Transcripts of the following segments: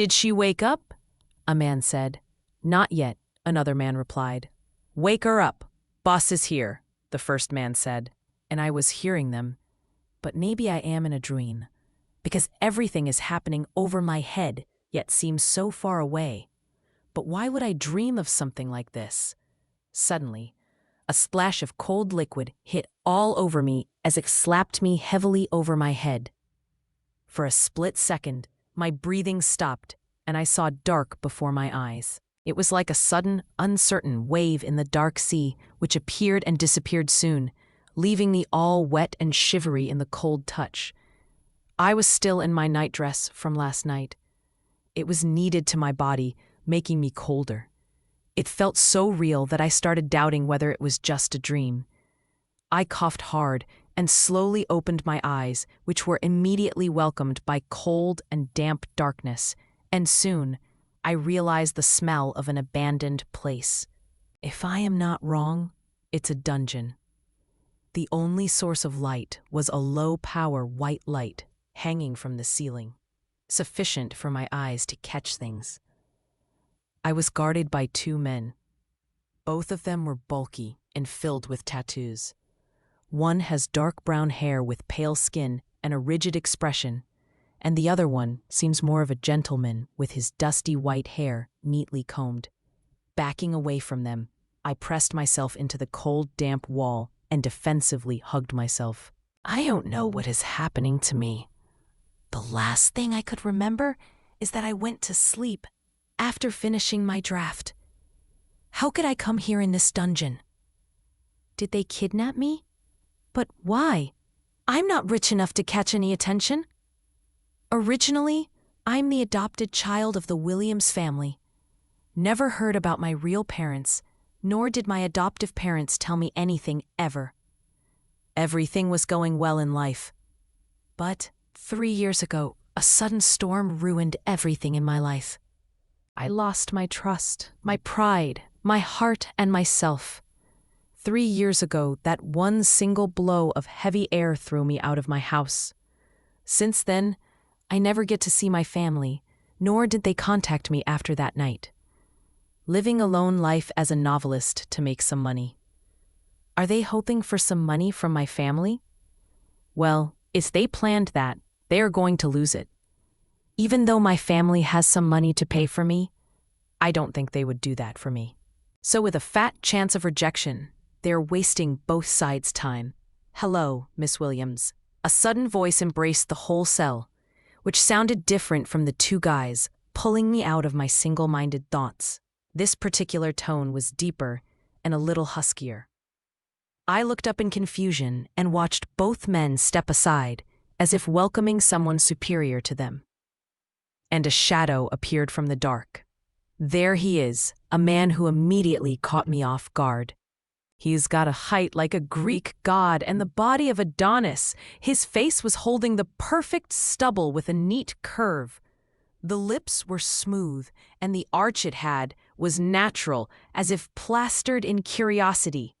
Did she wake up? A man said. Not yet, another man replied. Wake her up. Boss is here, the first man said. And I was hearing them. But maybe I am in a dream, because everything is happening over my head, yet seems so far away. But why would I dream of something like this? Suddenly, a splash of cold liquid hit all over me as it slapped me heavily over my head. For a split second, my breathing stopped, and I saw dark before my eyes. It was like a sudden, uncertain wave in the dark sea, which appeared and disappeared soon, leaving me all wet and shivery in the cold touch. I was still in my nightdress from last night. It was kneaded to my body, making me colder. It felt so real that I started doubting whether it was just a dream. I coughed hard and slowly opened my eyes, which were immediately welcomed by cold and damp darkness, and soon I realized the smell of an abandoned place. If I am not wrong, it's a dungeon. The only source of light was a low-power white light hanging from the ceiling, sufficient for my eyes to catch things. I was guarded by two men. Both of them were bulky and filled with tattoos. One has dark brown hair with pale skin and a rigid expression, and the other one seems more of a gentleman with his dusty white hair neatly combed. Backing away from them, I pressed myself into the cold, damp wall and defensively hugged myself. I don't know what is happening to me. The last thing I could remember is that I went to sleep after finishing my draft. How could I come here in this dungeon? Did they kidnap me? But why? I'm not rich enough to catch any attention. Originally, I'm the adopted child of the Williams family. Never heard about my real parents, nor did my adoptive parents tell me anything ever. Everything was going well in life. But 3 years ago, a sudden storm ruined everything in my life. I lost my trust, my pride, my heart, and myself. 3 years ago, that one single blow of heavy air threw me out of my house. Since then, I never get to see my family, nor did they contact me after that night. Living a lone life as a novelist to make some money. Are they hoping for some money from my family? Well, if they planned that, they are going to lose it. Even though my family has some money to pay for me, I don't think they would do that for me. So with a fat chance of rejection, they're wasting both sides' time. Hello, Miss Williams. A sudden voice embraced the whole cell, which sounded different from the two guys, pulling me out of my single-minded thoughts. This particular tone was deeper and a little huskier. I looked up in confusion and watched both men step aside, as if welcoming someone superior to them. And a shadow appeared from the dark. There he is, a man who immediately caught me off guard. He's got a height like a Greek god and the body of Adonis. His face was holding the perfect stubble with a neat curve. The lips were smooth, and the arch it had was natural, as if plastered in curiosity.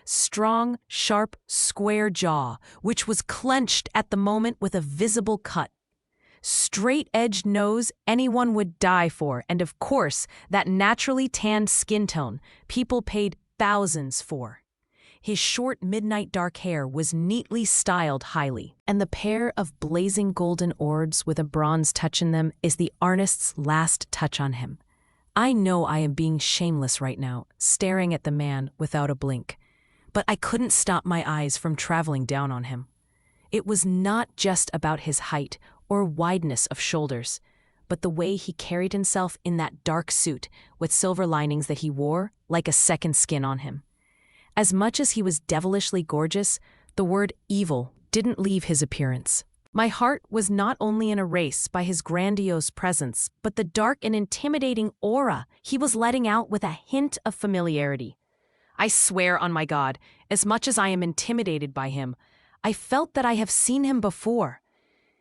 Strong, sharp, square jaw, which was clenched at the moment with a visible cut. Straight-edged nose anyone would die for, and of course, that naturally tanned skin tone people paid thousands for. His short midnight dark hair was neatly styled highly, and the pair of blazing golden orbs with a bronze touch in them is the artist's last touch on him. I know I am being shameless right now, staring at the man without a blink, but I couldn't stop my eyes from traveling down on him. It was not just about his height or wideness of shoulders, but the way he carried himself in that dark suit with silver linings that he wore like a second skin on him. As much as he was devilishly gorgeous, the word evil didn't leave his appearance. My heart was not only in a race by his grandiose presence, but the dark and intimidating aura he was letting out with a hint of familiarity. I swear on my God, as much as I am intimidated by him, I felt that I have seen him before.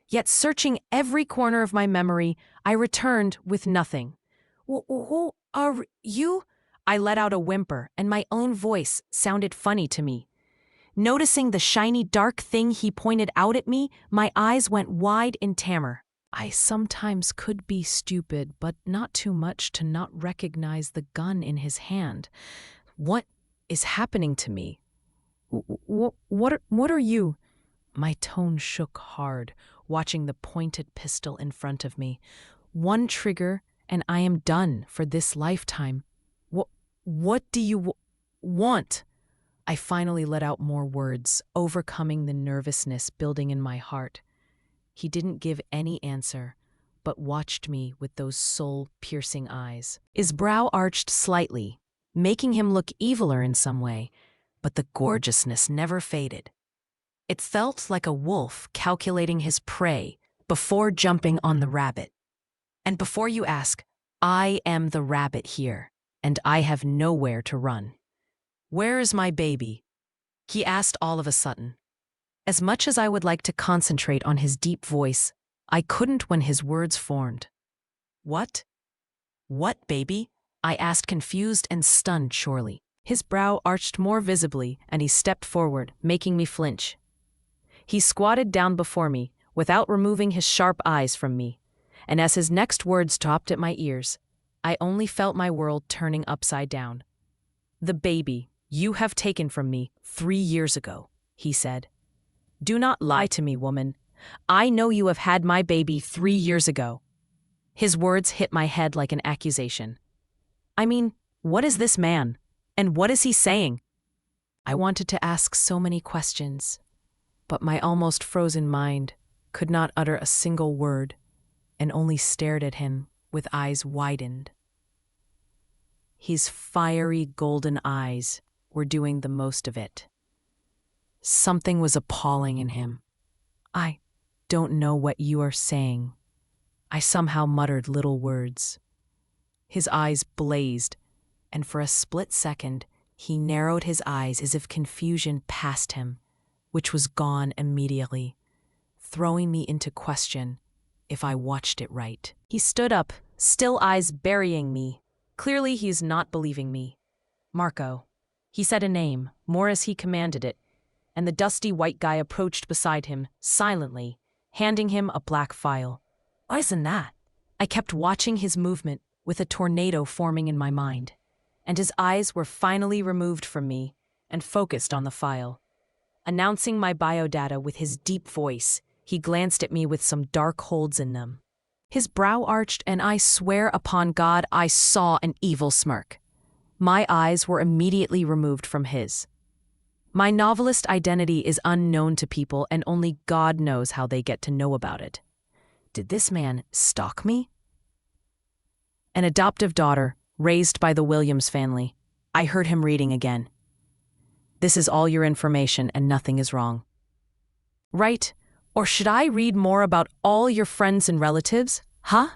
Yet searching every corner of my memory, I returned with nothing. Who are you? I let out a whimper, and my own voice sounded funny to me. Noticing the shiny dark thing he pointed out at me, my eyes went wide in terror. I sometimes could be stupid, but not too much to not recognize the gun in his hand. What is happening to me? What are you? My tone shook hard, watching the pointed pistol in front of me. One trigger, and I am done for this lifetime. What do you want? I finally let out more words, overcoming the nervousness building in my heart. He didn't give any answer, but watched me with those soul-piercing eyes. His brow arched slightly, making him look eviler in some way, but the gorgeousness never faded. It felt like a wolf calculating his prey before jumping on the rabbit. And before you ask, I am the rabbit here, and I have nowhere to run. Where is my baby? He asked all of a sudden. As much as I would like to concentrate on his deep voice, I couldn't when his words formed. What? What, baby? I asked, confused and stunned surely. His brow arched more visibly, and he stepped forward, making me flinch. He squatted down before me, without removing his sharp eyes from me, and as his next words dropped at my ears, I only felt my world turning upside down. The baby you have taken from me 3 years ago, he said. Do not lie to me, woman. I know you have had my baby 3 years ago. His words hit my head like an accusation. I mean, what is this man? And what is he saying? I wanted to ask so many questions, but my almost frozen mind could not utter a single word and only stared at him with eyes widened. His fiery golden eyes were doing the most of it. Something was appalling in him. I don't know what you are saying. I somehow muttered little words. His eyes blazed, and for a split second, he narrowed his eyes as if confusion passed him, which was gone immediately, throwing me into question if I watched it right. He stood up, still eyes burying me. Clearly he's not believing me. Marco. He said a name, more as he commanded it, and the dusty white guy approached beside him, silently, handing him a black file. What isn't that? I kept watching his movement with a tornado forming in my mind, and his eyes were finally removed from me and focused on the file. Announcing my biodata with his deep voice, he glanced at me with some dark holes in them. His brow arched, and I swear upon God I saw an evil smirk. My eyes were immediately removed from his. My novelist identity is unknown to people, and only God knows how they get to know about it. Did this man stalk me? An adoptive daughter, raised by the Williams family. I heard him reading again. This is all your information and nothing is wrong. Right? Or should I read more about all your friends and relatives? Huh?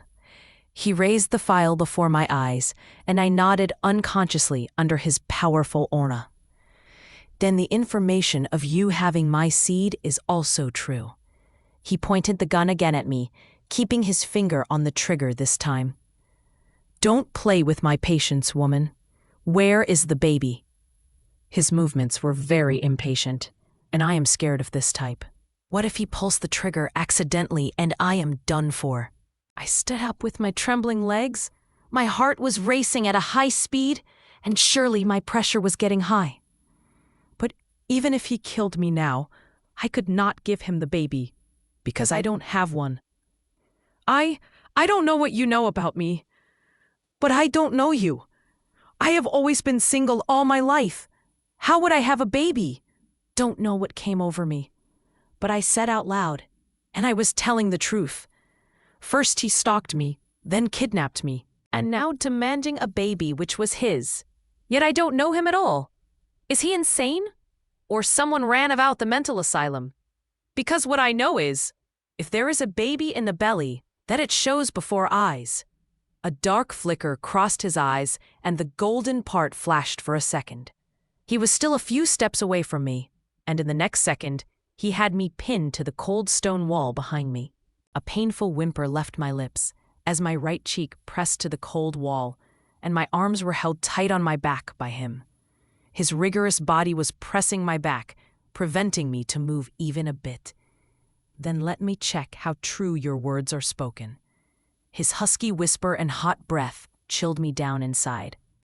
He raised the file before my eyes, and I nodded unconsciously under his powerful aura. Then the information of you having my seed is also true. He pointed the gun again at me, keeping his finger on the trigger this time. Don't play with my patience, woman. Where is the baby? His movements were very impatient, and I am scared of this type. What if he pulls the trigger accidentally and I am done for? I stood up with my trembling legs. My heart was racing at a high speed, and surely my pressure was getting high. But even if he killed me now, I could not give him the baby, because I don't have one. I don't know what you know about me, but I don't know you. I have always been single all my life. How would I have a baby? Don't know what came over me. But I said out loud, and I was telling the truth. First he stalked me, then kidnapped me, and now demanding a baby which was his. Yet I don't know him at all. Is he insane? Or someone ran about the mental asylum? Because what I know is, if there is a baby in the belly, that it shows before eyes. A dark flicker crossed his eyes, and the golden part flashed for a second. He was still a few steps away from me, and in the next second, he had me pinned to the cold stone wall behind me. A painful whimper left my lips as my right cheek pressed to the cold wall, and my arms were held tight on my back by him. His rigorous body was pressing my back, preventing me to move even a bit. Then let me check how true your words are spoken. His husky whisper and hot breath chilled me down inside.